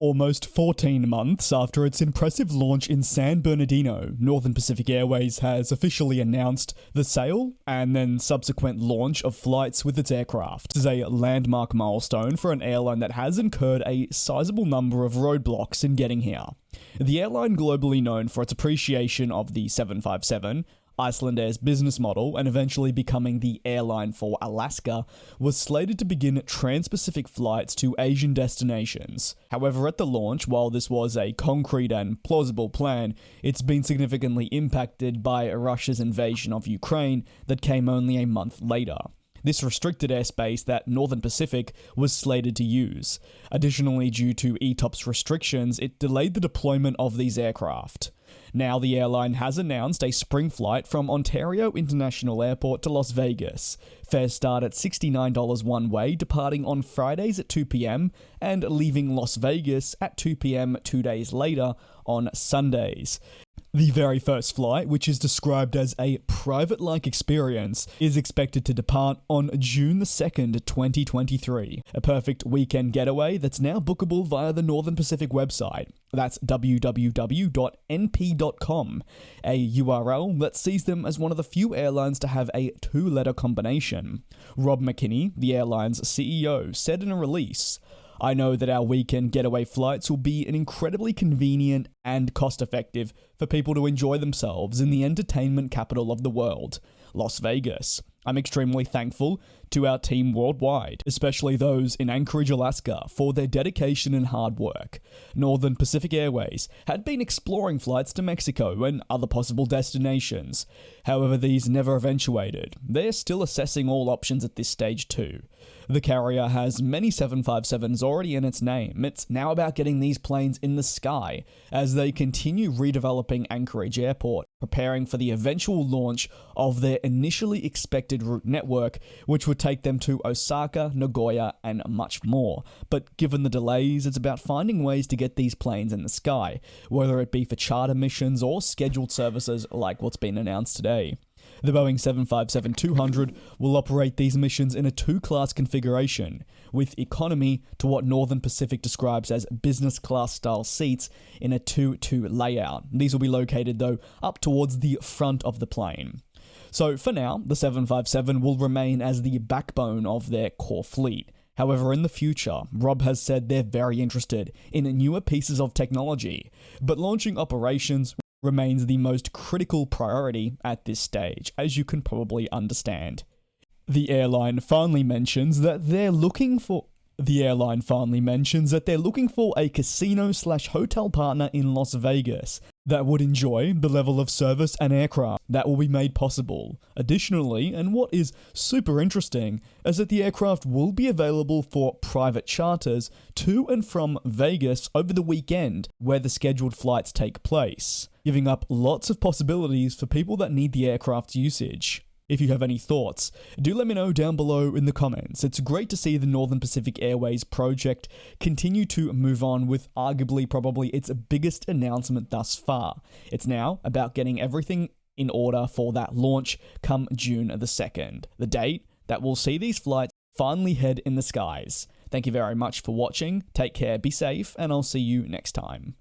Almost 14 months after its impressive launch in San Bernardino, Northern Pacific Airways has officially announced the sale and then subsequent launch of flights with its aircraft. This is a landmark milestone for an airline that has incurred a sizable number of roadblocks in getting here. The airline, globally known for its appreciation of the 757, Iceland Air's business model, and eventually becoming the airline for Alaska, was slated to begin trans-Pacific flights to Asian destinations. However, at the launch, while this was a concrete and plausible plan, it's been significantly impacted by Russia's invasion of Ukraine that came only a month later. This restricted airspace that Northern Pacific was slated to use. Additionally, due to ETOPS restrictions, it delayed the deployment of these aircraft. Now the airline has announced a spring flight from Ontario International Airport to Las Vegas. Fares start at $69 one way, departing on Fridays at 2 p.m. and leaving Las Vegas at 2 p.m. 2 days later on Sundays. The very first flight, which is described as a private-like experience, is expected to depart on June 2nd, 2023. A perfect weekend getaway that's now bookable via the Northern Pacific website. That's www.np.com, a URL that sees them as one of the few airlines to have a two-letter combination. Rob McWeeney, the airline's CEO, said in a release, "I know that our weekend getaway flights will be an incredibly convenient and cost-effective for people to enjoy themselves in the entertainment capital of the world, Las Vegas. I'm extremely thankful to our team worldwide, especially those in Anchorage, Alaska, for their dedication and hard work. Northern Pacific Airways had been exploring flights to Mexico and other possible destinations. However, these never eventuated. They're still assessing all options at this stage too. The carrier has many 757s already in its name. It's now about getting these planes in the sky as they continue redeveloping Anchorage Airport, preparing for the eventual launch of their initially expected route network, which would take them to Osaka, Nagoya, and much more. But given the delays, it's about finding ways to get these planes in the sky, whether it be for charter missions or scheduled services like what's been announced today. The Boeing 757-200 will operate these missions in a two-class configuration, with economy to what Northern Pacific describes as business class style seats in a 2-2 layout. These will be located, though, up towards the front of the plane. So for now, the 757 will remain as the backbone of their core fleet. However, in the future, Rob has said they're very interested in newer pieces of technology, but launching operations remains the most critical priority at this stage, as you can probably understand. The airline finally mentions that they're looking for a casino/hotel partner in Las Vegas that would enjoy the level of service and aircraft that will be made possible. Additionally, and what is super interesting, is that the aircraft will be available for private charters to and from Vegas over the weekend, where the scheduled flights take place, giving up lots of possibilities for people that need the aircraft's usage. If you have any thoughts, do let me know down below in the comments. It's great to see the Northern Pacific Airways project continue to move on with arguably probably its biggest announcement thus far. It's now about getting everything in order for that launch come June 2nd, the date that will see these flights finally head in the skies. Thank you very much for watching, take care, be safe, and I'll see you next time.